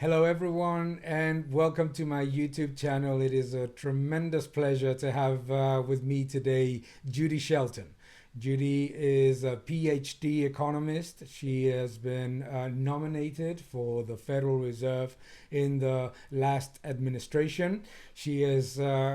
Hello, everyone, and welcome to my YouTube channel. It is a tremendous pleasure to have with me today Judy Shelton. Judy is a PhD economist. She has been nominated for the Federal Reserve in the last administration. She is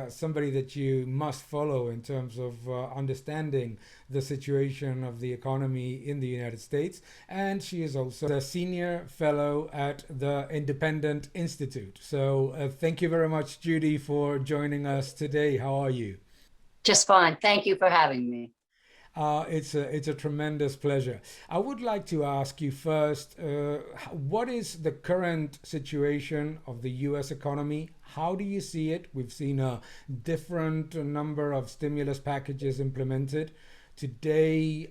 somebody that you must follow in terms of understanding the situation of the economy in the United States. And she is also a senior fellow at the Independent Institute. So thank you very much, Judy, for joining us today. How are you? Just fine. Thank you for having me. It's a tremendous pleasure. I would like to ask you first, what is the current situation of the U.S. economy? How do you see it? We've seen a different number of stimulus packages implemented. Today,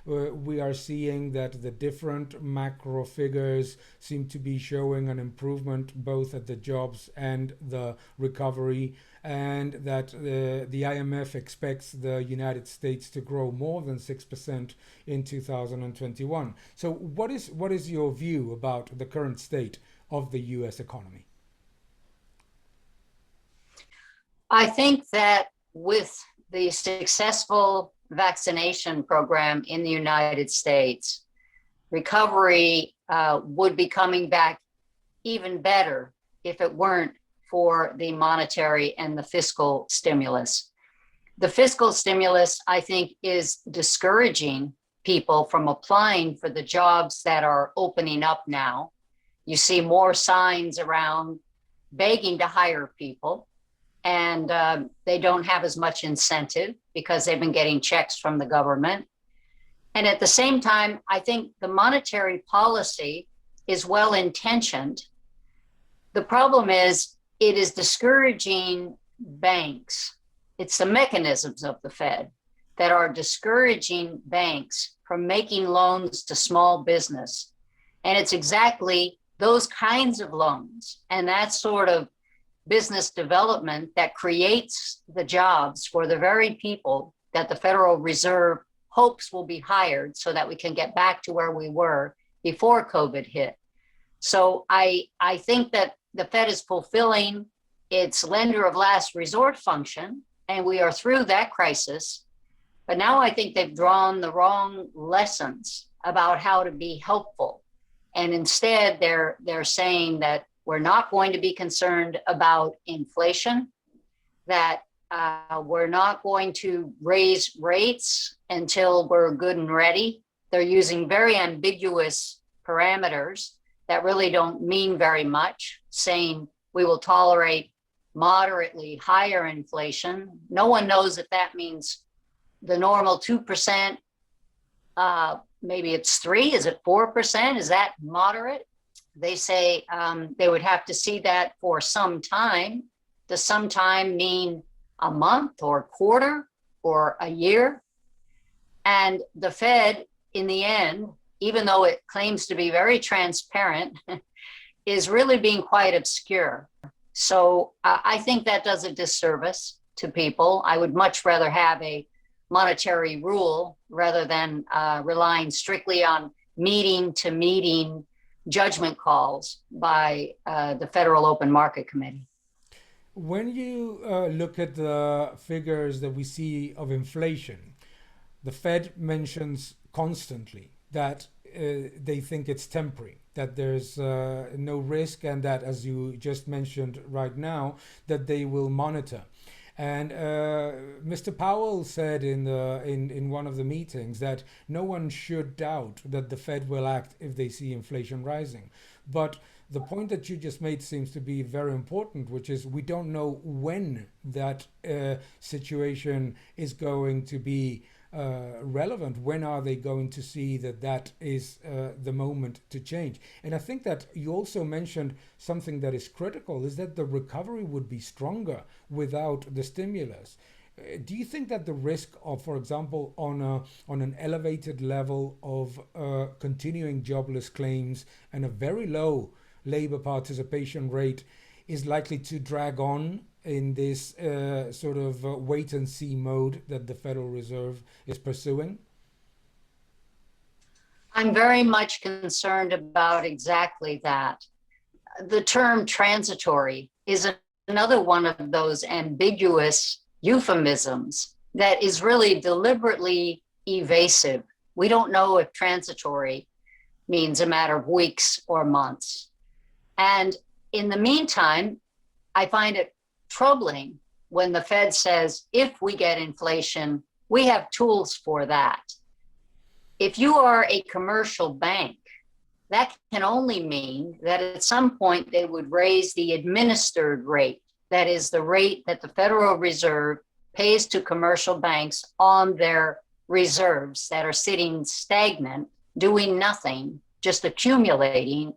we are seeing that the different macro figures seem to be showing an improvement both at the jobs and the recovery, and that the IMF expects the United States to grow more than 6% in 2021. So, what is your view about the current state of the U.S. economy? I think that with the successful vaccination program in the United States, recovery would be coming back even better if it weren't for the monetary and the fiscal stimulus. The fiscal stimulus, I think, is discouraging people from applying for the jobs that are opening up now. You see more signs around begging to hire people, and they don't have as much incentive because they've been getting checks from the government. And at the same time, I think the monetary policy is well intentioned. The problem is it is discouraging banks. It's the mechanisms of the Fed that are discouraging banks from making loans to small business. And it's exactly those kinds of loans and that sort of business development that creates the jobs for the very people that the Federal Reserve hopes will be hired so that we can get back to where we were before COVID hit. So I think that the Fed is fulfilling its lender of last resort function, and we are through that crisis. But now I think they've drawn the wrong lessons about how to be helpful. And instead, they're saying that we're not going to be concerned about inflation, that we're not going to raise rates until we're good and ready. They're using very ambiguous parameters that really don't mean very much, saying we will tolerate moderately higher inflation. No one knows if that means the normal 2%, maybe it's 3, is it 4%? Is that moderate? They say they would have to see that for some time. Does some time mean a month or a quarter or a year? And the Fed, in the end, even though it claims to be very transparent, is really being quite obscure. So I think that does a disservice to people. I would much rather have a monetary rule rather than relying strictly on meeting to meeting judgment calls by the Federal Open Market Committee. When you look at the figures that we see of inflation, the Fed mentions constantly that they think it's temporary, that there's no risk, and that, as you just mentioned right now, that they will monitor. And Mr. Powell said in one of the meetings that no one should doubt that the Fed will act if they see inflation rising. But the point that you just made seems to be very important, which is we don't know when that situation is going to be relevant. When are they going to see that that is the moment to change? And I think that you also mentioned something that is critical, is that the recovery would be stronger without the stimulus. Do you think that the risk of, for example, on an elevated level of continuing jobless claims and a very low labor participation rate is likely to drag on in this sort of wait and see mode that the Federal Reserve is pursuing? I'm very much concerned about exactly that. the term transitory is another one of those ambiguous euphemisms that is really deliberately evasive. We don't know if transitory means a matter of weeks or months. And in the meantime, I find it troubling when the Fed says, if we get inflation, we have tools for that. If you are a commercial bank, that can only mean that at some point they would raise the administered rate. That is the rate that the Federal Reserve pays to commercial banks on their reserves that are sitting stagnant, doing nothing, just accumulating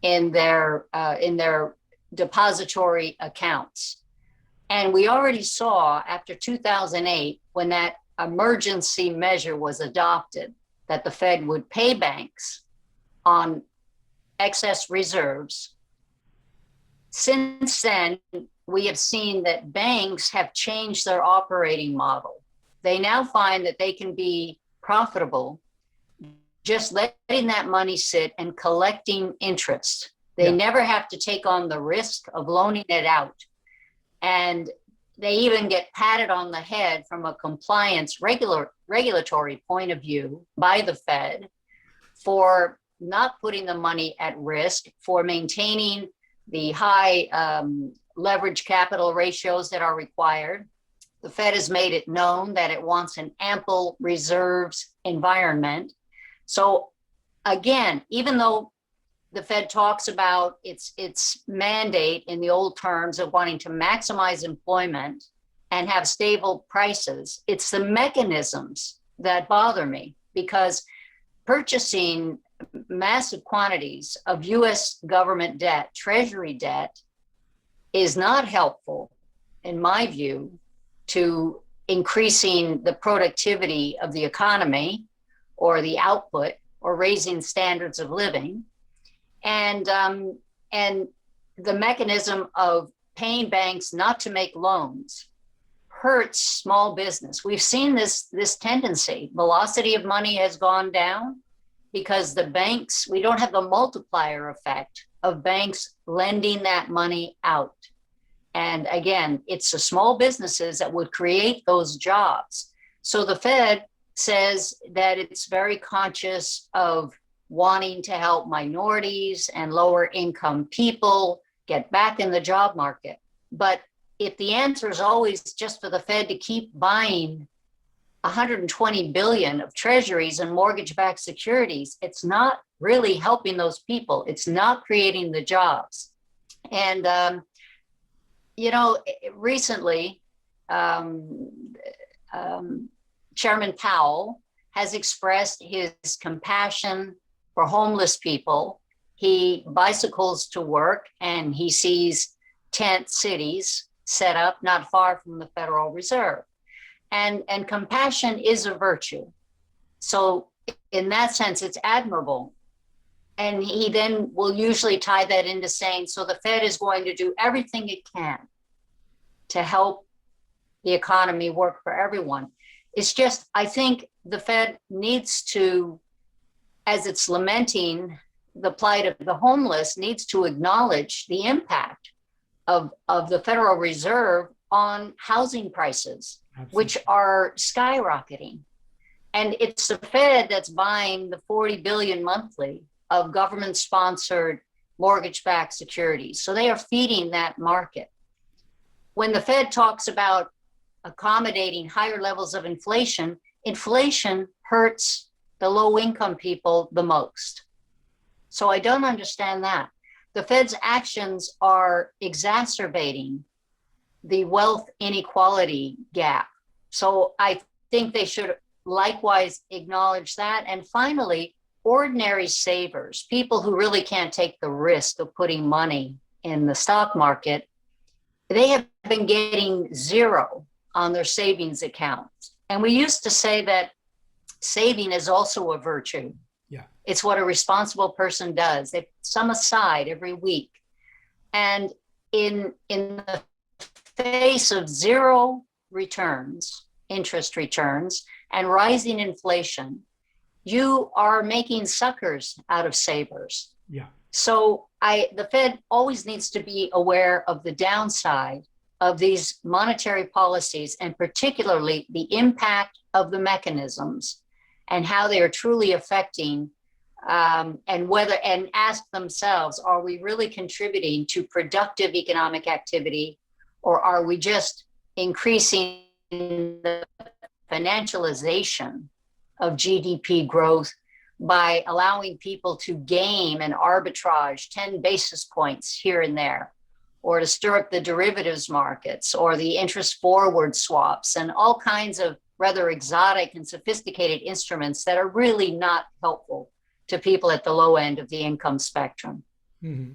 in their depository accounts. And we already saw after 2008, when that emergency measure was adopted, that the Fed would pay banks on excess reserves. Since then, we have seen that banks have changed their operating model. They now find that they can be profitable just letting that money sit and collecting interest. They never have to take on the risk of loaning it out. And they even get patted on the head from a compliance regulatory point of view by the Fed for not putting the money at risk, for maintaining the high leverage capital ratios that are required. The Fed has made it known that it wants an ample reserves environment. So again, even though the Fed talks about its mandate in the old terms of wanting to maximize employment and have stable prices, it's the mechanisms that bother me, because purchasing massive quantities of US government debt, treasury debt, is not helpful, in my view, to increasing the productivity of the economy or the output or raising standards of living. And the mechanism of paying banks not to make loans hurts small business. We've seen this tendency. Velocity of money has gone down because the banks, we don't have the multiplier effect of banks lending that money out. And again, it's the small businesses that would create those jobs. So the Fed says that it's very conscious of wanting to help minorities and lower income people get back in the job market. But if the answer is always just for the Fed to keep buying 120 billion of treasuries and mortgage-backed securities, it's not really helping those people. It's not creating the jobs. And, recently, Chairman Powell has expressed his compassion for homeless people. He bicycles to work and he sees tent cities set up not far from the Federal Reserve. And compassion is a virtue. So in that sense, it's admirable. And he then will usually tie that into saying, so the Fed is going to do everything it can to help the economy work for everyone. It's just, I think the Fed needs to, as it's lamenting the plight of the homeless, needs to acknowledge the impact of the Federal Reserve on housing prices, Absolutely. Which are skyrocketing. And it's the Fed that's buying the 40 billion monthly of government-sponsored mortgage-backed securities. So they are feeding that market. When the Fed talks about accommodating higher levels of inflation, inflation hurts the low-income people the most. So I don't understand that. The Fed's actions are exacerbating the wealth inequality gap. So I think they should likewise acknowledge that. And finally, ordinary savers, people who really can't take the risk of putting money in the stock market, they have been getting zero on their savings accounts. And we used to say that saving is also a virtue. Yeah. It's what a responsible person does. They put some aside every week. And in the face of zero returns, interest returns, and rising inflation, you are making suckers out of savers. Yeah. So the Fed always needs to be aware of the downside of these monetary policies, and particularly the impact of the mechanisms and how they are truly affecting, and ask themselves, are we really contributing to productive economic activity, or are we just increasing the financialization of GDP growth by allowing people to game and arbitrage 10 basis points here and there, or to stir up the derivatives markets or the interest forward swaps and all kinds of rather exotic and sophisticated instruments that are really not helpful to people at the low end of the income spectrum. Mm-hmm.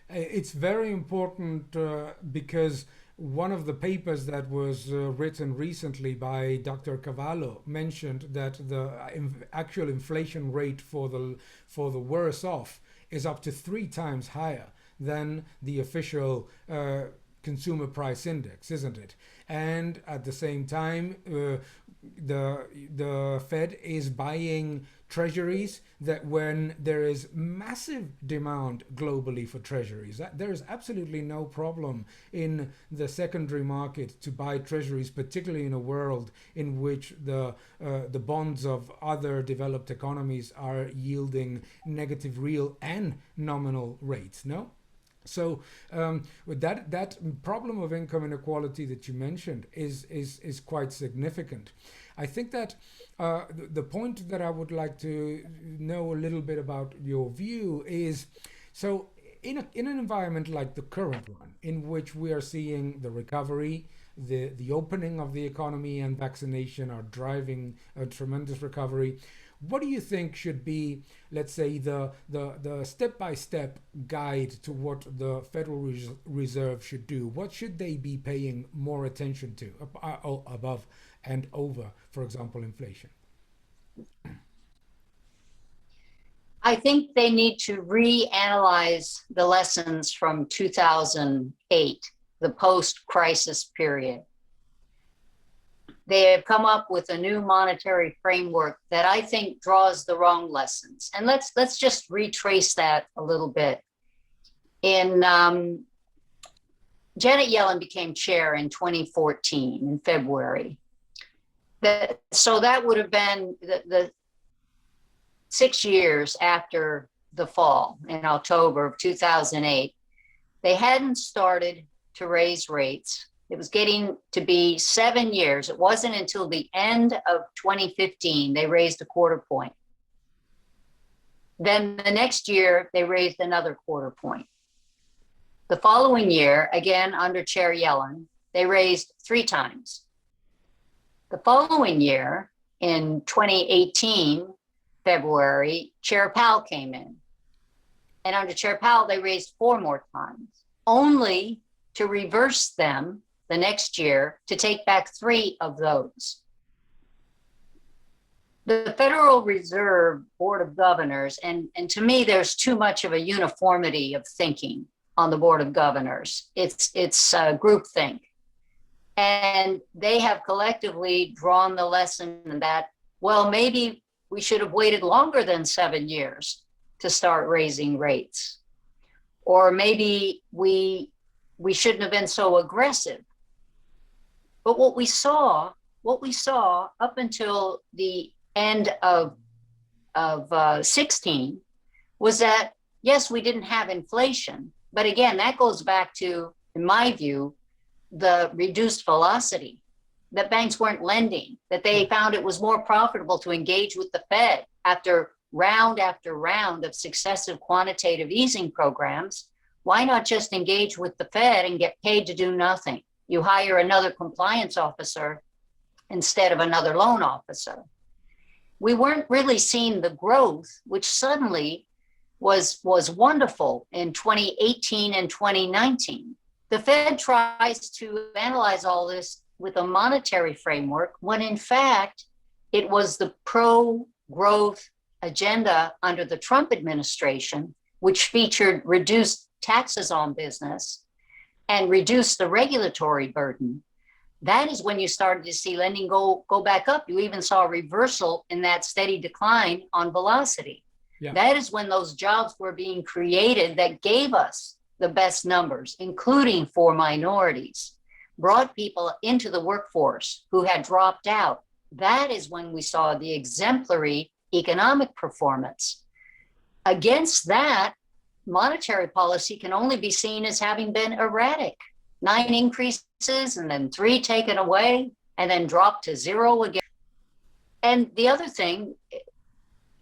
It's very important because one of the papers that was written recently by Dr. Cavallo mentioned that the actual inflation rate for the worse off is up to 3 times higher than the official consumer price index, isn't it? And at the same time, the Fed is buying treasuries that when there is massive demand globally for treasuries, there is absolutely no problem in the secondary market to buy treasuries, particularly in a world in which the bonds of other developed economies are yielding negative real and nominal rates, no? So with that problem of income inequality that you mentioned is quite significant. I think that the point that I would like to know a little bit about your view is, so in an environment like the current one, in which we are seeing the recovery, the opening of the economy and vaccination are driving a tremendous recovery, what do you think should be, let's say, the step-by-step guide to what the Federal Reserve should do? What should they be paying more attention to above and over, for example, inflation? I think they need to reanalyze the lessons from 2008, the post-crisis period. They have come up with a new monetary framework that I think draws the wrong lessons. And let's just retrace that a little bit. Janet Yellen became chair in 2014 in February. So that would have been the 6 years after the fall in October of 2008. They hadn't started to raise rates. It was getting to be 7 years. It wasn't until the end of 2015 they raised a quarter point. Then the next year, they raised another quarter point. The following year, again under Chair Yellen, they raised 3 times. The following year, in 2018, February, Chair Powell came in. And under Chair Powell, they raised 4 more times, only to reverse them the next year to take back 3 of those. The Federal Reserve Board of Governors, and to me, there's too much of a uniformity of thinking on the Board of Governors. It's groupthink. And they have collectively drawn the lesson that, well, maybe we should have waited longer than 7 years to start raising rates. Or maybe we shouldn't have been so aggressive. But what we saw up until the end of 16 was that, yes, we didn't have inflation. But again, that goes back to, in my view, the reduced velocity, that banks weren't lending, that they found it was more profitable to engage with the Fed after round of successive quantitative easing programs. Why not just engage with the Fed and get paid to do nothing? You hire another compliance officer instead of another loan officer. We weren't really seeing the growth, which suddenly was wonderful in 2018 and 2019. The Fed tries to analyze all this with a monetary framework when in fact it was the pro-growth agenda under the Trump administration, which featured reduced taxes on business and reduced the regulatory burden. That is when you started to see lending go back up. You even saw a reversal in that steady decline on velocity. Yeah. That is when those jobs were being created that gave us the best numbers, including for minorities, brought people into the workforce who had dropped out. That is when we saw the exemplary economic performance. Against that, monetary policy can only be seen as having been erratic. 9 increases and then 3 taken away and then dropped to 0 again. And the other thing,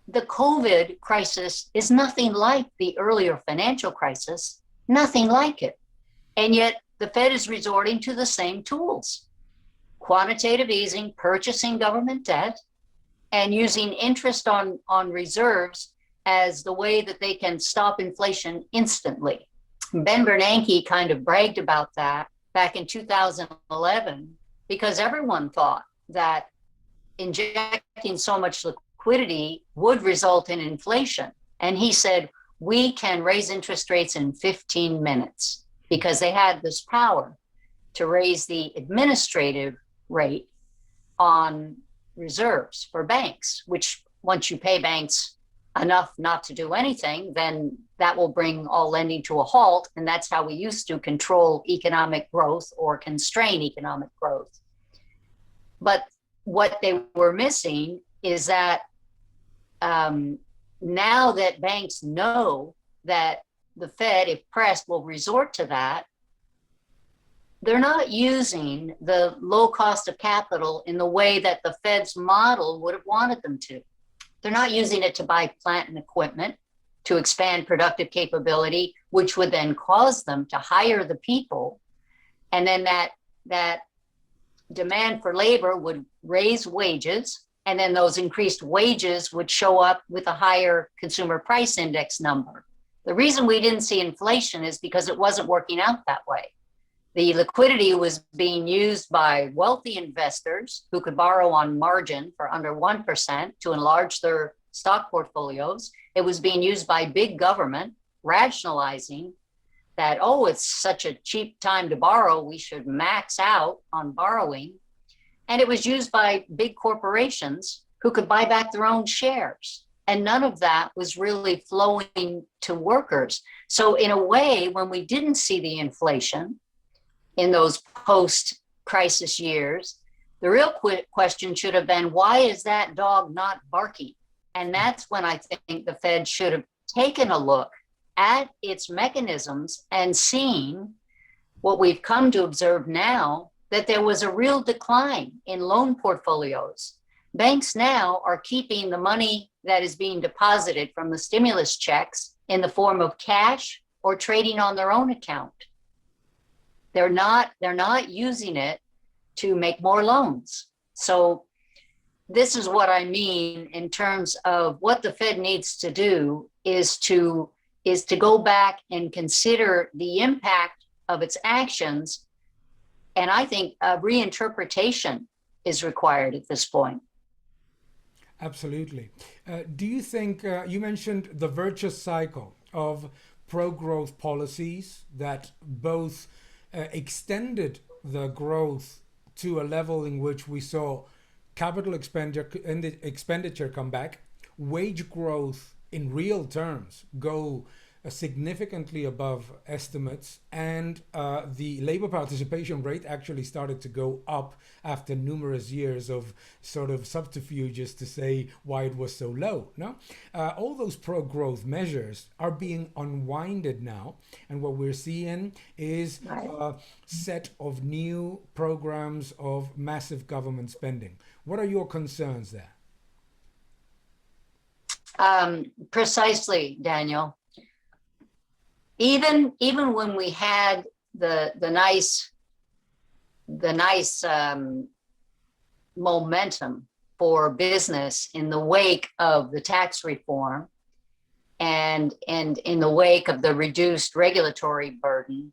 the COVID crisis is nothing like the earlier financial crisis, nothing like it. And yet the Fed is resorting to the same tools: quantitative easing, purchasing government debt, and using interest on reserves as the way that they can stop inflation instantly. Ben Bernanke kind of bragged about that back in 2011 because everyone thought that injecting so much liquidity would result in inflation. And he said, we can raise interest rates in 15 minutes because they had this power to raise the administrative rate on reserves for banks, which once you pay banks enough not to do anything, then that will bring all lending to a halt. And that's how we used to control economic growth or constrain economic growth. But what they were missing is that now that banks know that the Fed, if pressed, will resort to that, they're not using the low cost of capital in the way that the Fed's model would have wanted them to. They're not using it to buy plant and equipment to expand productive capability, which would then cause them to hire the people. And then that demand for labor would raise wages. And then those increased wages would show up with a higher consumer price index number. The reason we didn't see inflation is because it wasn't working out that way. The liquidity was being used by wealthy investors who could borrow on margin for under 1% to enlarge their stock portfolios. It was being used by big government, rationalizing that, oh, it's such a cheap time to borrow, we should max out on borrowing. And it was used by big corporations who could buy back their own shares. And none of that was really flowing to workers. So in a way, when we didn't see the inflation in those post-crisis years, the real question should have been, why is that dog not barking? And that's when I think the Fed should have taken a look at its mechanisms and seen what we've come to observe now, that there was a real decline in loan portfolios. Banks now are keeping the money that is being deposited from the stimulus checks in the form of cash or trading on their own account. They're not using it to make more loans. So this is what I mean in terms of what the Fed needs to do is to go back and consider the impact of its actions. And I think a reinterpretation is required at this point. Absolutely. Do you think, you mentioned the virtuous cycle of pro-growth policies that both extended the growth to a level in which we saw capital expenditure come back, wage growth in real terms go significantly above estimates, and the labor participation rate actually started to go up after numerous years of sort of subterfuges to say why it was so low. No, all those pro-growth measures are being unwinded now, and what we're seeing is a set of new programs of massive government spending. What are your concerns there? Precisely, Daniel. Even when we had the nice momentum for business in the wake of the tax reform and in the wake of the reduced regulatory burden,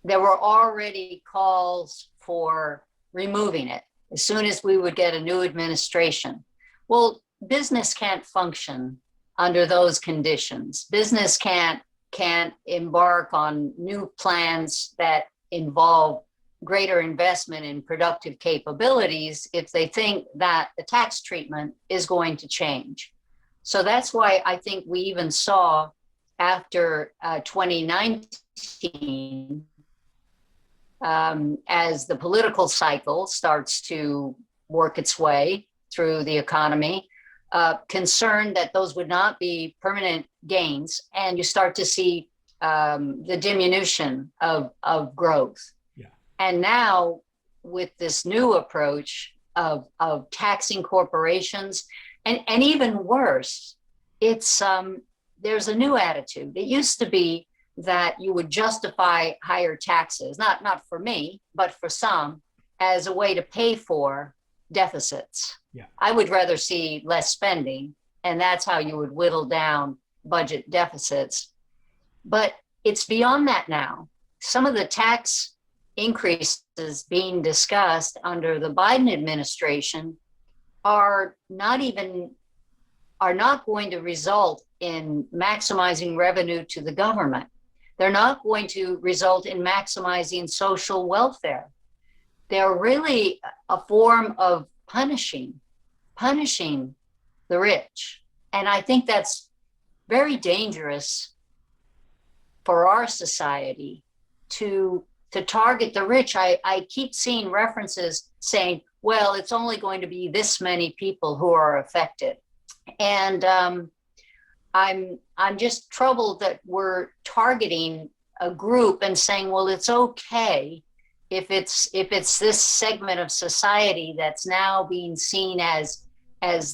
there were already calls for removing it as soon as we would get a new administration. Well, business can't function under those conditions. Business can't embark on new plans that involve greater investment in productive capabilities if they think that the tax treatment is going to change. So that's why I think we even saw after 2019, as the political cycle starts to work its way through the economy, concerned that those would not be permanent gains, and you start to see the diminution of growth. Yeah. And now with this new approach of taxing corporations, and even worse, it's there's a new attitude. It used to be that you would justify higher taxes, not for me, but for some, as a way to pay for deficits. Yeah. I would rather see less spending, and that's how you would whittle down budget deficits. But it's beyond that now. Some of the tax increases being discussed under the Biden administration are not going to result in maximizing revenue to the government. They're not going to result in maximizing social welfare. They're really a form of punishing the rich. And I think that's very dangerous for our society to target the rich. I keep seeing references saying, well, it's only going to be this many people who are affected. And I'm just troubled that we're targeting a group and saying, well, it's okay if it's this segment of society that's now being seen as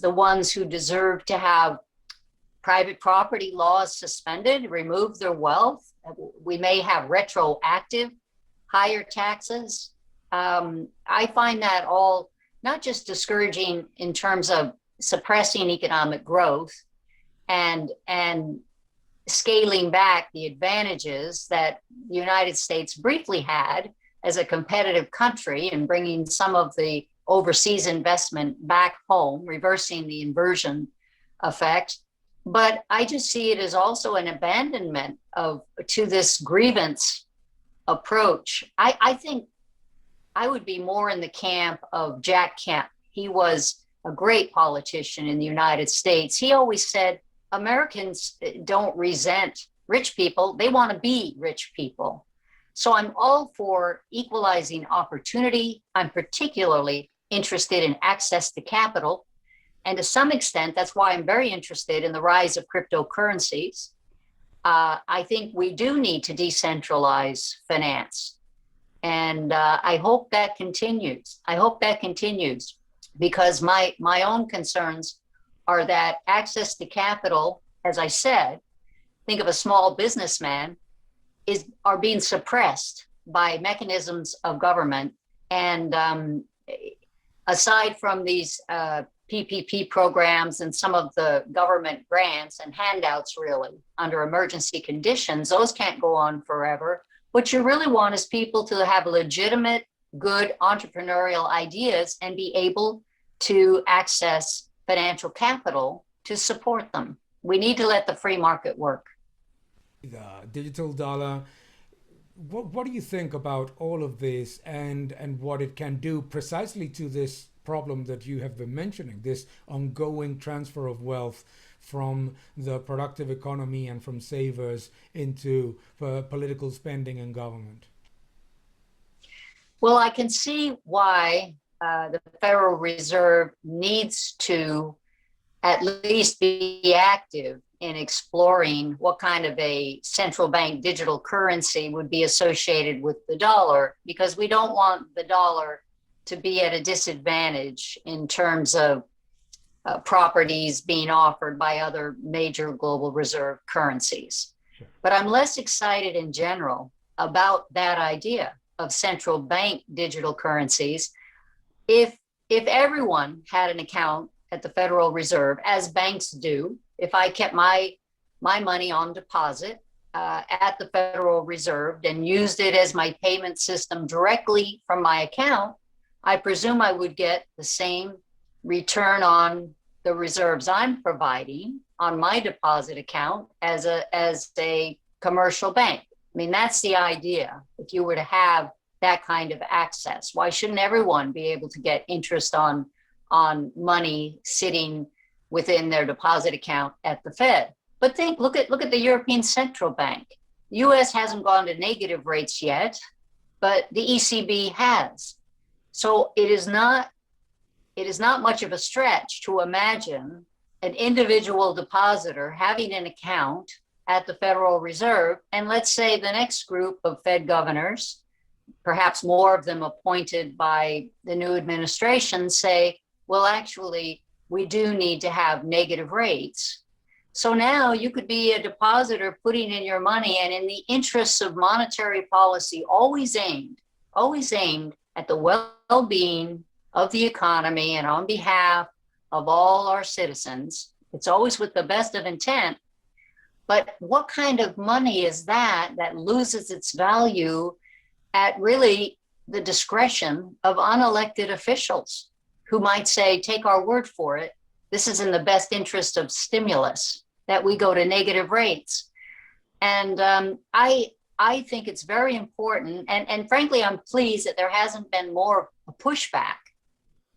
the ones who deserve to have private property laws suspended, remove their wealth. We may have retroactive higher taxes. I find that all not just discouraging in terms of suppressing economic growth and scaling back the advantages that the United States briefly had as a competitive country and bringing some of the overseas investment back home, reversing the inversion effect. But I just see it as also an abandonment to this grievance approach. I think I would be more in the camp of Jack Kemp. He was a great politician in the United States. He always said, Americans don't resent rich people. They want to be rich people. So I'm all for equalizing opportunity. I'm particularly interested in access to capital. And to some extent, that's why I'm very interested in the rise of cryptocurrencies. I think we do need to decentralize finance. And I hope that continues. I hope that continues because my own concerns are that access to capital, as I said, think of a small businessman, are being suppressed by mechanisms of government. And aside from these PPP programs and some of the government grants and handouts really under emergency conditions, those can't go on forever. What you really want is people to have legitimate, good entrepreneurial ideas and be able to access financial capital to support them. We need to let the free market work. The digital dollar, what do you think about all of this and what it can do precisely to this problem that you have been mentioning, this ongoing transfer of wealth from the productive economy and from savers into political spending and government? Well, I can see why the Federal Reserve needs to at least be active in exploring what kind of a central bank digital currency would be associated with the dollar, because we don't want the dollar to be at a disadvantage in terms of properties being offered by other major global reserve currencies. Sure. But I'm less excited in general about that idea of central bank digital currencies. If everyone had an account at the Federal Reserve, as banks do, if I kept my money on deposit at the Federal Reserve and used it as my payment system directly from my account, I presume I would get the same return on the reserves I'm providing on my deposit account as a commercial bank. I mean, that's the idea. If you were to have that kind of access, why shouldn't everyone be able to get interest on money sitting within their deposit account at the Fed. But look at the European Central Bank. US hasn't gone to negative rates yet, but the ECB has. So it is not much of a stretch to imagine an individual depositor having an account at the Federal Reserve, and let's say the next group of Fed governors, perhaps more of them appointed by the new administration, say, well, actually, we do need to have negative rates. So now you could be a depositor putting in your money, and in the interests of monetary policy, always aimed at the well-being of the economy and on behalf of all our citizens. It's always with the best of intent. But what kind of money is that loses its value at really the discretion of unelected officials who might say, take our word for it, this is in the best interest of stimulus, that we go to negative rates. And I think it's very important. And frankly, I'm pleased that there hasn't been more pushback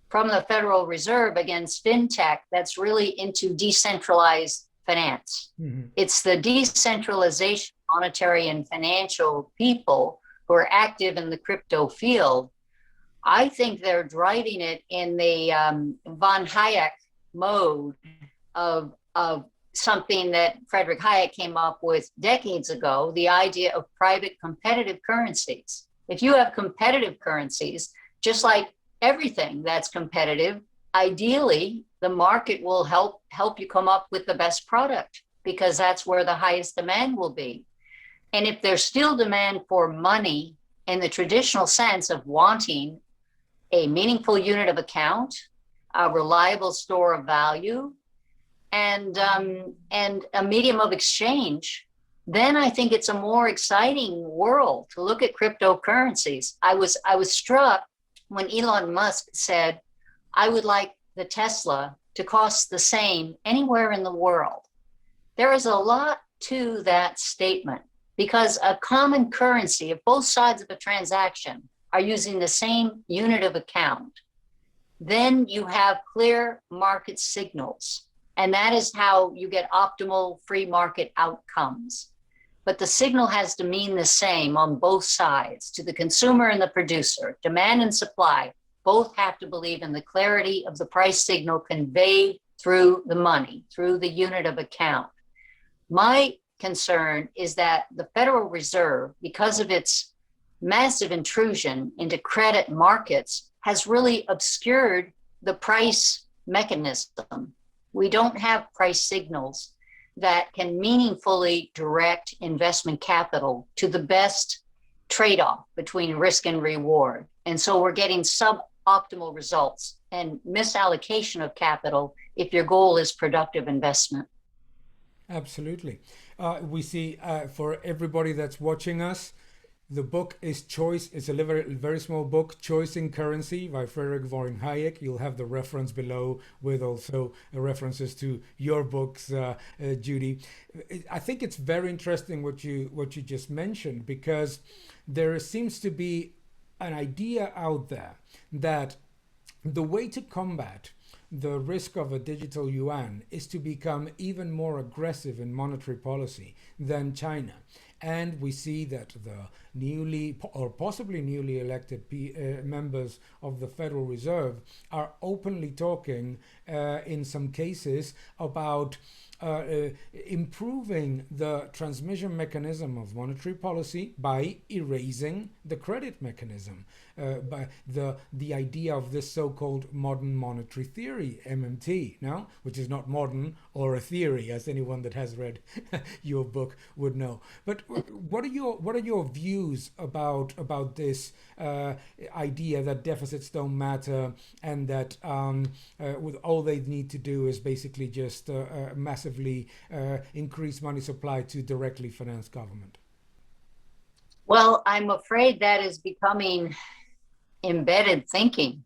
from the Federal Reserve against fintech that's really into decentralized finance. Mm-hmm. It's the decentralization of monetary and financial people who are active in the crypto field. I think they're driving it in the von Hayek mode of something that Frederick Hayek came up with decades ago, the idea of private competitive currencies. If you have competitive currencies, just like everything that's competitive, ideally, the market will help you come up with the best product, because that's where the highest demand will be. And if there's still demand for money in the traditional sense of wanting a meaningful unit of account, a reliable store of value, and a medium of exchange, then I think it's a more exciting world to look at cryptocurrencies. I was struck when Elon Musk said, I would like the Tesla to cost the same anywhere in the world. There is a lot to that statement, because a common currency, if both sides of a transaction are using the same unit of account, then you have clear market signals. And that is how you get optimal free market outcomes. But the signal has to mean the same on both sides, to the consumer and the producer. Demand and supply both have to believe in the clarity of the price signal conveyed through the money, through the unit of account. My concern is that the Federal Reserve, because of its massive intrusion into credit markets, has really obscured the price mechanism. We don't have price signals that can meaningfully direct investment capital to the best trade-off between risk and reward. And so we're getting suboptimal results and misallocation of capital if your goal is productive investment. Absolutely. We see for everybody that's watching us, the book is Choice. It's a very small book, Choice in Currency by Frederick von Hayek. You'll have the reference below with also references to your books, Judy. I think it's very interesting what you just mentioned, because there seems to be an idea out there that the way to combat the risk of a digital yuan is to become even more aggressive in monetary policy than China. And we see that the newly or possibly newly elected members of the Federal Reserve are openly talking in some cases about improving the transmission mechanism of monetary policy by erasing the credit mechanism, by the idea of this so-called modern monetary theory, MMT, now, which is not modern or a theory, as anyone that has read your book would know. But what are your views about this idea that deficits don't matter, and that with all they need to do is basically just massively increase money supply to directly finance government? Well, I'm afraid that is becoming embedded thinking.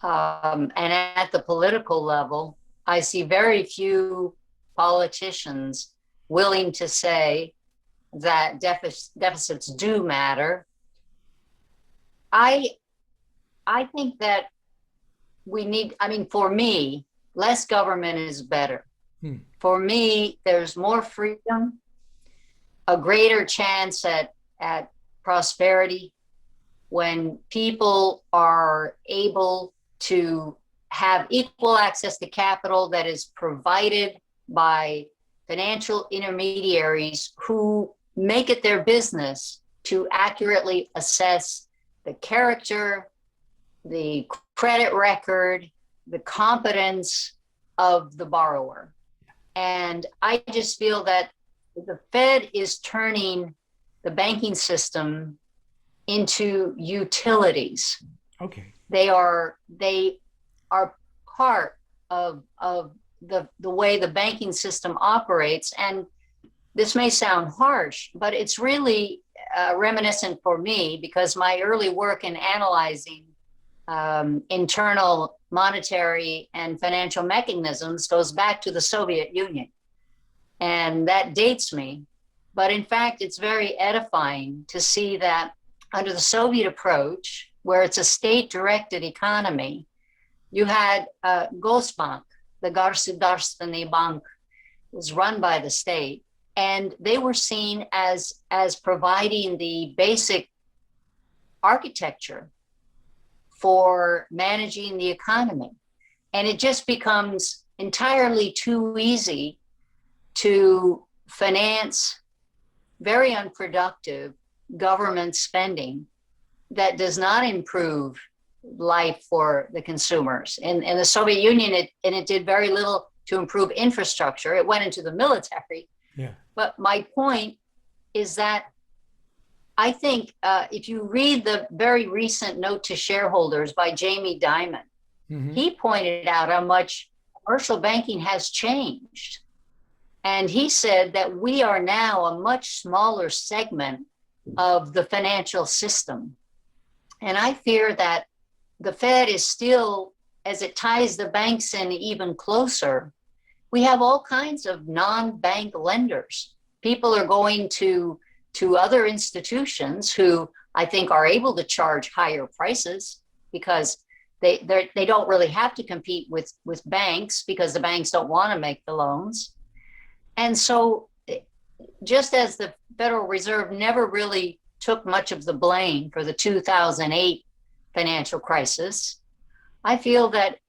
And at the political level, I see very few politicians willing to say that deficits do matter. I think that we need, for me, less government is better. Hmm. For me, there's more freedom, a greater chance at prosperity when people are able to have equal access to capital that is provided by financial intermediaries who make it their business to accurately assess the character, the credit record, the competence of the borrower. And I just feel that the Fed is turning the banking system into utilities. Okay. They are part of the way the banking system operates. And this may sound harsh, but it's really reminiscent for me because my early work in analyzing internal monetary and financial mechanisms goes back to the Soviet Union. And that dates me. But in fact, it's very edifying to see that under the Soviet approach, where it's a state-directed economy, you had Gosbank, the Государственный Bank, was run by the state, and they were seen as providing the basic architecture for managing the economy. And it just becomes entirely too easy to finance very unproductive government spending that does not improve life for the consumers. In the Soviet Union, it did very little to improve infrastructure. It went into the military. Yeah. But my point is that I think if you read the very recent note to shareholders by Jamie Dimon, Mm-hmm. he pointed out how much commercial banking has changed. And he said that we are now a much smaller segment of the financial system. And I fear that the Fed is still, as it ties the banks in even closer, we have all kinds of non-bank lenders. People are going to other institutions who I think are able to charge higher prices because they don't really have to compete with banks because the banks don't want to make the loans. And so just as the Federal Reserve never really took much of the blame for the 2008 financial crisis, I feel that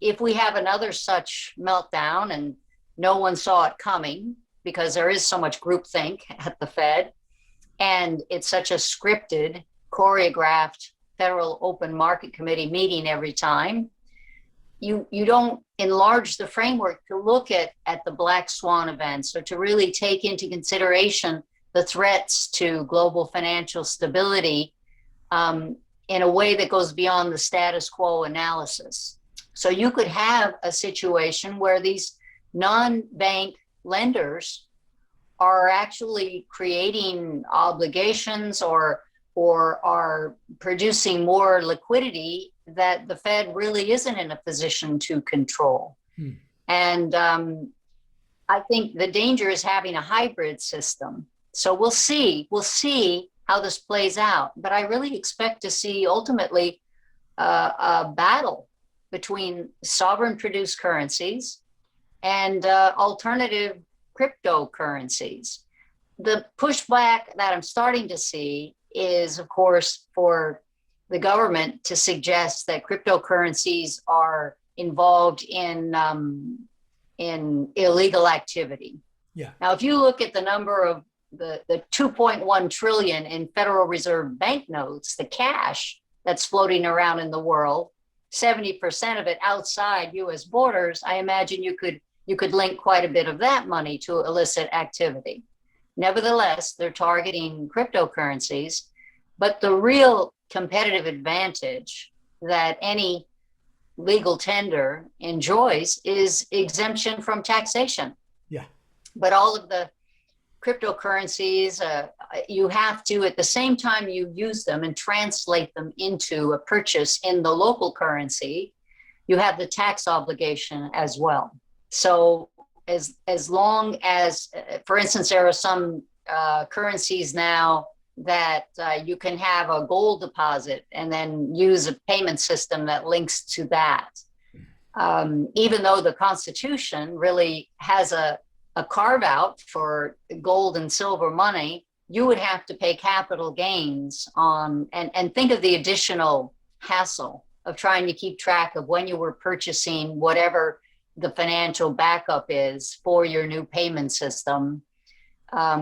if we have another such meltdown and no one saw it coming because there is so much groupthink at the Fed and it's such a scripted, choreographed Federal Open Market Committee meeting every time, you don't enlarge the framework to look at the black swan events or to really take into consideration the threats to global financial stability in a way that goes beyond the status quo analysis. So you could have a situation where these non-bank lenders are actually creating obligations or are producing more liquidity that the Fed really isn't in a position to control. And I think the danger is having a hybrid system. So we'll see how this plays out. But I really expect to see ultimately a battle between sovereign produced currencies and alternative cryptocurrencies. The pushback that I'm starting to see is, of course, for the government to suggest that cryptocurrencies are involved in illegal activity. Yeah. Now, if you look at the number of the 2.1 trillion in Federal Reserve banknotes, the cash that's floating around in the world, 70% of it outside U.S. borders, I imagine you could link quite a bit of that money to illicit activity. Nevertheless, they're targeting cryptocurrencies, but the real competitive advantage that any legal tender enjoys is exemption from taxation. Yeah. But all of the cryptocurrencies, you have to, at the same time you use them and translate them into a purchase in the local currency, you have the tax obligation as well. So as long as, for instance, there are some currencies now that you can have a gold deposit and then use a payment system that links to that. even though the Constitution really has a carve out for gold and silver money, you would have to pay capital gains on, and think of the additional hassle of trying to keep track of when you were purchasing whatever the financial backup is for your new payment system,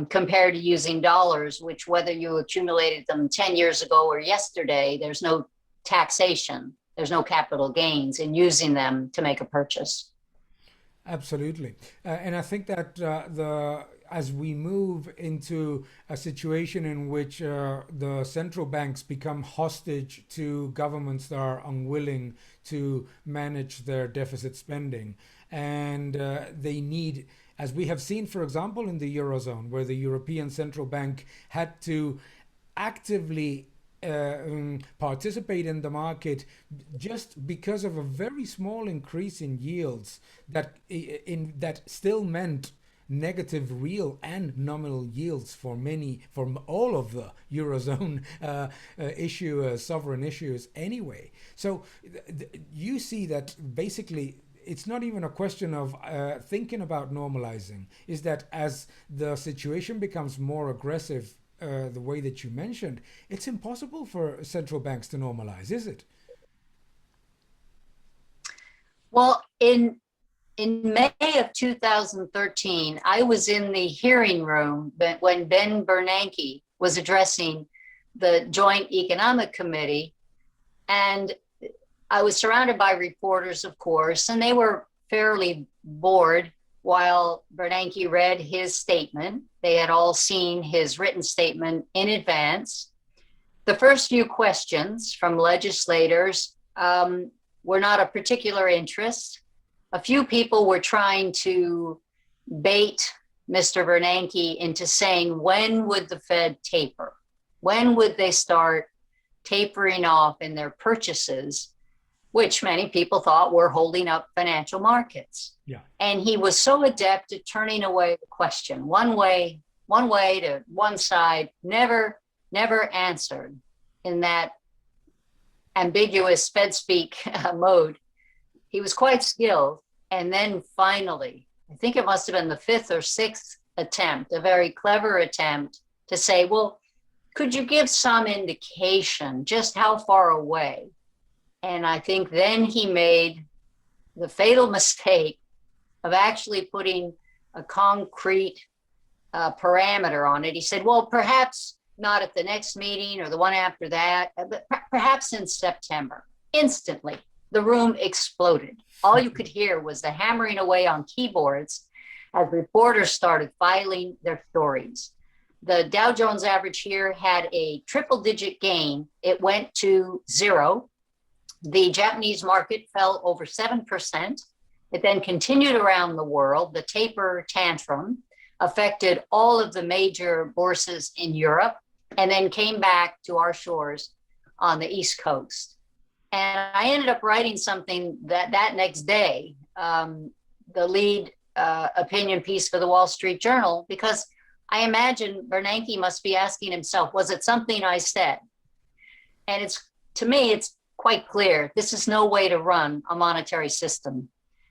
compared to using dollars, which whether you accumulated them 10 years ago or yesterday, there's no taxation, there's no capital gains in using them to make a purchase. Absolutely. And I think that as we move into a situation in which the central banks become hostage to governments that are unwilling to manage their deficit spending, and they need, as we have seen, for example, in the Eurozone, where the European Central Bank had to actively participate in the market just because of a very small increase in yields that still meant negative real and nominal yields for all of the Eurozone sovereign issuers anyway. So you see that basically it's not even a question of thinking about normalizing, is that as the situation becomes more aggressive, the way that you mentioned, it's impossible for central banks to normalize, is it? Well, in May of 2013, I was in the hearing room when Ben Bernanke was addressing the Joint Economic Committee, and I was surrounded by reporters, of course, and they were fairly bored while Bernanke read his statement. They had all seen his written statement in advance. The first few questions from legislators were not of particular interest. A few people were trying to bait Mr. Bernanke into saying, when would the Fed taper? When would they start tapering off in their purchases, which many people thought were holding up financial markets? Yeah. And he was so adept at turning away the question, one way to one side, never answered in that ambiguous Fed speak mode. He was quite skilled. And then finally, I think it must have been the fifth or sixth attempt, a very clever attempt to say, well, could you give some indication just how far away? And I think then he made the fatal mistake of actually putting a concrete parameter on it. He said, well, perhaps not at the next meeting or the one after that, but perhaps in September. Instantly, the room exploded. All you could hear was the hammering away on keyboards as reporters started filing their stories. The Dow Jones average here had a triple-digit gain. It went to zero. The Japanese market fell over 7%. It then continued around the world. The taper tantrum affected all of the major bourses in Europe and then came back to our shores on the East Coast. And I ended up writing something that next day, the lead opinion piece for the Wall Street Journal, because I imagine Bernanke must be asking himself, was it something I said? And to me, it's quite clear this is no way to run a monetary system,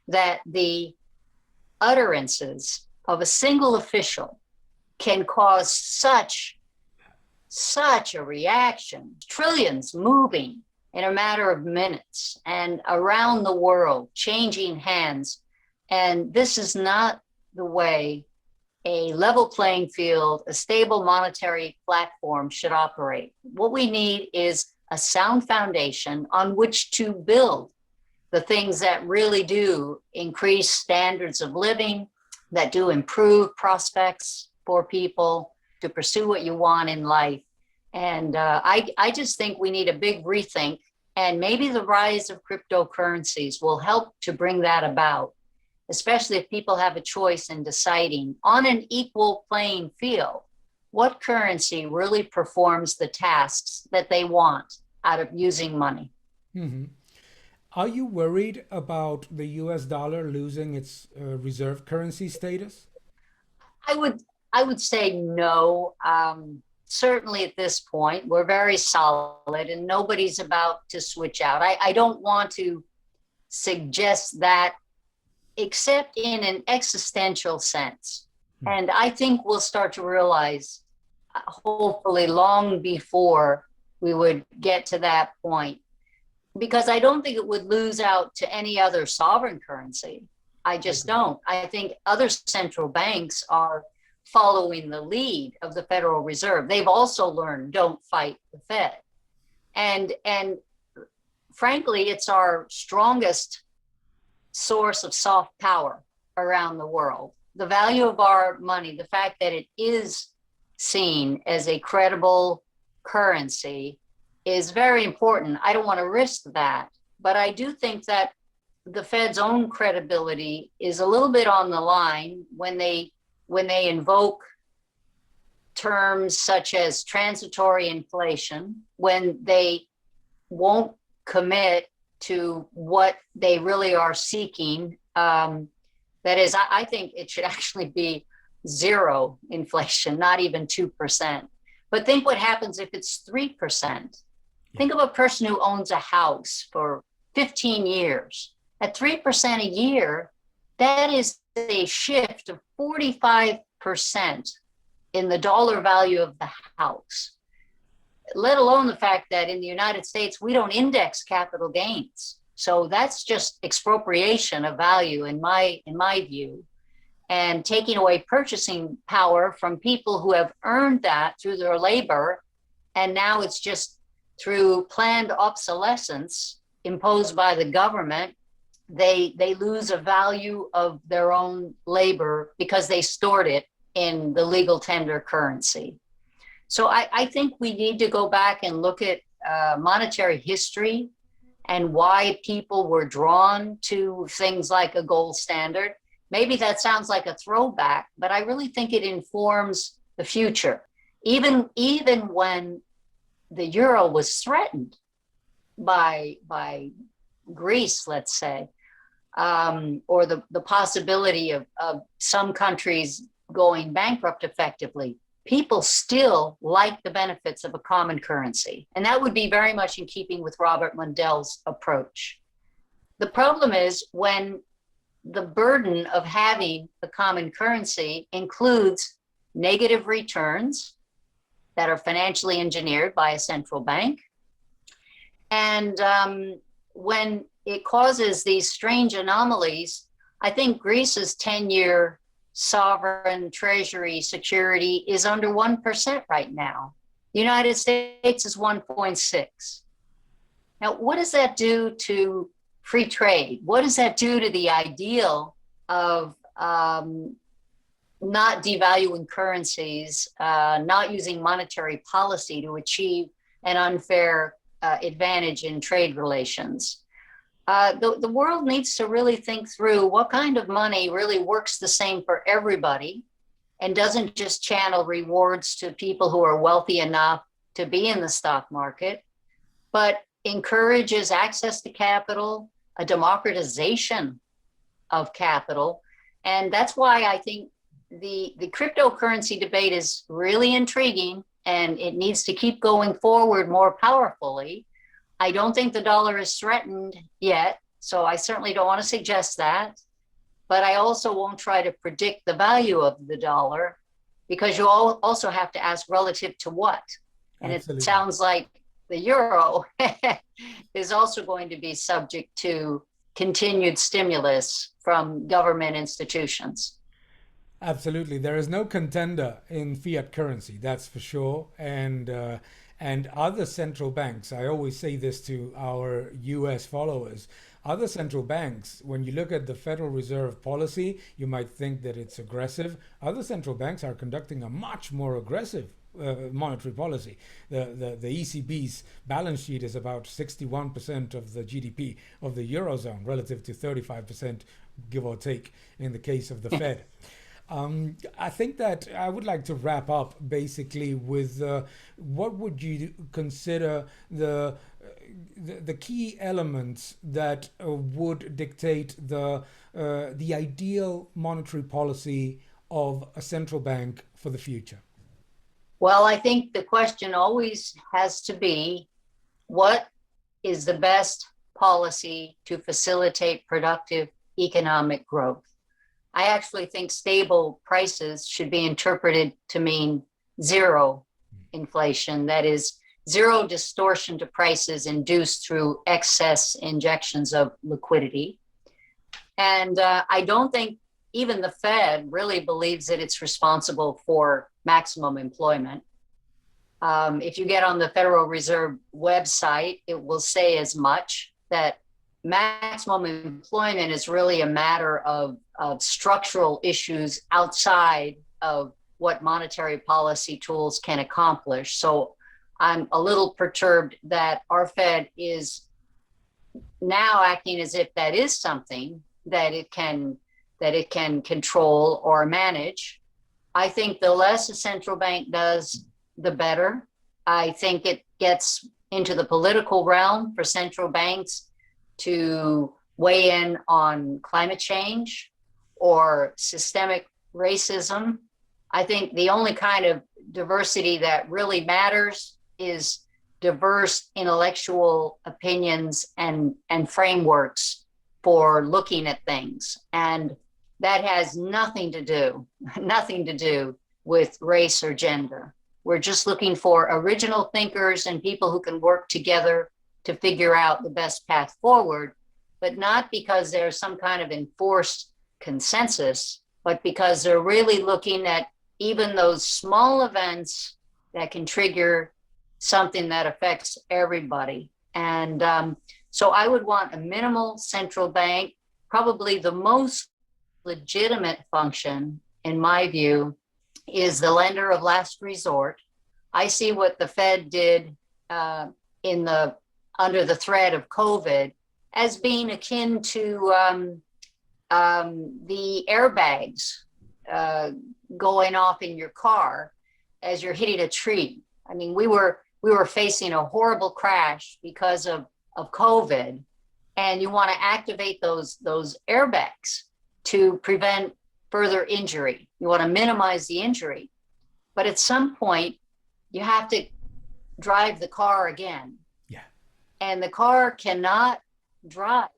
that the utterances of a single official can cause such a reaction, trillions moving in a matter of minutes and around the world, changing hands. And this is not the way a level playing field, a stable monetary platform should operate. What we need is a sound foundation on which to build the things that really do increase standards of living, that do improve prospects for people to pursue what you want in life. And I just think we need a big rethink, and maybe the rise of cryptocurrencies will help to bring that about, especially if people have a choice in deciding on an equal playing field what currency really performs the tasks that they want out of using money. Mm-hmm. Are you worried about the US dollar losing its reserve currency status? I would say no. Certainly at this point, we're very solid and nobody's about to switch out. I don't want to suggest that, except in an existential sense. And I think we'll start to realize, hopefully long before we would get to that point, because I don't think it would lose out to any other sovereign currency. I just don't. I think other central banks are following the lead of the Federal Reserve. They've also learned, don't fight the Fed. And frankly, it's our strongest source of soft power around the world. The value of our money, the fact that it is seen as a credible currency, is very important. I don't want to risk that, but I do think that the Fed's own credibility is a little bit on the line when they invoke terms such as transitory inflation, when they won't commit to what they really are seeking. That is, I think it should actually be zero inflation, not even 2%. But think what happens if it's 3%. Think of a person who owns a house for 15 years. At 3% a year, that is a shift of 45% in the dollar value of the house, let alone the fact that in the United States, we don't index capital gains. So that's just expropriation of value in my view, and taking away purchasing power from people who have earned that through their labor. And now it's just through planned obsolescence imposed by the government. They lose a value of their own labor because they stored it in the legal tender currency. So I think we need to go back and look at monetary history and why people were drawn to things like a gold standard. Maybe that sounds like a throwback, but I really think it informs the future. Even when the euro was threatened by Greece, let's say, or the possibility of some countries going bankrupt effectively, people still like the benefits of a common currency. And that would be very much in keeping with Robert Mundell's approach. The problem is when the burden of having a common currency includes negative returns that are financially engineered by a central bank. And when it causes these strange anomalies, I think Greece's 10-year sovereign treasury security is under 1% right now. The United States is 1.6. Now, what does that do to free trade? What does that do to the ideal of not devaluing currencies, not using monetary policy to achieve an unfair advantage in trade relations? The world needs to really think through what kind of money really works the same for everybody and doesn't just channel rewards to people who are wealthy enough to be in the stock market, but encourages access to capital, a democratization of capital. And that's why I think the cryptocurrency debate is really intriguing, and it needs to keep going forward more powerfully. I don't think the dollar is threatened yet, so I certainly don't want to suggest that. But I also won't try to predict the value of the dollar, because you also have to ask relative to what. And Absolutely. It sounds like the euro is also going to be subject to continued stimulus from government institutions. Absolutely. There is no contender in fiat currency, that's for sure. And other central banks, I always say this to our US followers, other central banks, when you look at the Federal Reserve policy, you might think that it's aggressive. Other central banks are conducting a much more aggressive monetary policy. The ECB's balance sheet is about 61% of the GDP of the Eurozone relative to 35%, give or take, in the case of the Fed. I think that I would like to wrap up basically with what would you consider the key elements that would dictate the ideal monetary policy of a central bank for the future? Well, I think the question always has to be, what is the best policy to facilitate productive economic growth. I actually think stable prices should be interpreted to mean zero inflation, that is, zero distortion to prices induced through excess injections of liquidity. And I don't think even the Fed really believes that it's responsible for maximum employment. If you get on the Federal Reserve website, it will say as much, that maximum employment is really a matter of structural issues outside of what monetary policy tools can accomplish. So I'm a little perturbed that our Fed is now acting as if that is something that it can control or manage. I think the less a central bank does, the better. I think it gets into the political realm for central banks to weigh in on climate change or systemic racism. I think the only kind of diversity that really matters is diverse intellectual opinions and frameworks for looking at things. And that has nothing to do with race or gender. We're just looking for original thinkers and people who can work together to figure out the best path forward, but not because there's some kind of enforced consensus, but because they're really looking at even those small events that can trigger something that affects everybody. And so I would want a minimal central bank. Probably the most legitimate function, in my view, is the lender of last resort. I see what the Fed did under the threat of COVID as being akin to the airbags going off in your car as you're hitting a tree. I mean, we were facing a horrible crash because of COVID, and you want to activate those airbags to prevent further injury. You want to minimize the injury, but at some point you have to drive the car again. Yeah. And the car cannot drive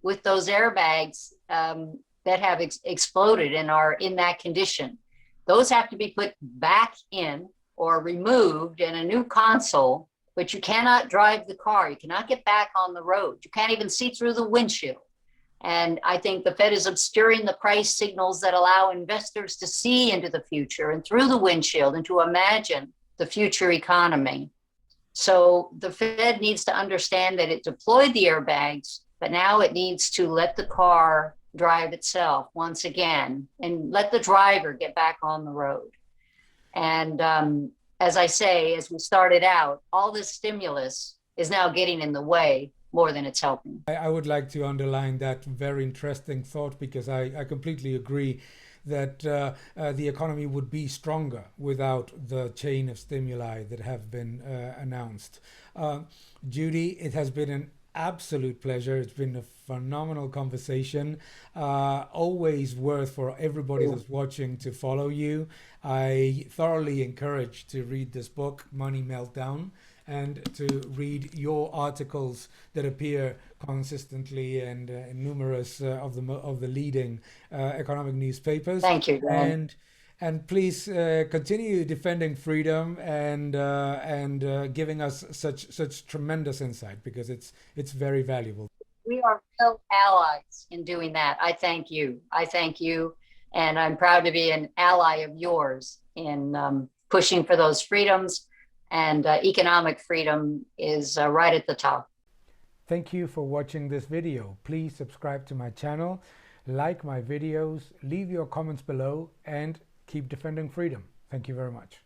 with those airbags that have exploded and are in that condition. Those have to be put back in or removed in a new console, but you cannot drive the car. You cannot get back on the road. You can't even see through the windshield. And I think the Fed is obscuring the price signals that allow investors to see into the future and through the windshield and to imagine the future economy. So the Fed needs to understand that it deployed the airbags, but now it needs to let the car drive itself once again and let the driver get back on the road. And as I say, as we started out, all this stimulus is now getting in the way more than it's helping. I would like to underline that very interesting thought, because I completely agree that the economy would be stronger without the chain of stimuli that have been announced. Judy, it has been an absolute pleasure. It's been a phenomenal conversation. Always worth for everybody that's watching to follow you. I thoroughly encourage to read this book, Money Meltdown, and to read your articles that appear consistently and in numerous of the leading economic newspapers. Thank you, Dan. And please continue defending freedom and giving us such tremendous insight, because it's very valuable. We are real allies in doing that. I thank you. And I'm proud to be an ally of yours in pushing for those freedoms. And economic freedom is right at the top. Thank you for watching this video. Please subscribe to my channel, like my videos, leave your comments below, and keep defending freedom. Thank you very much.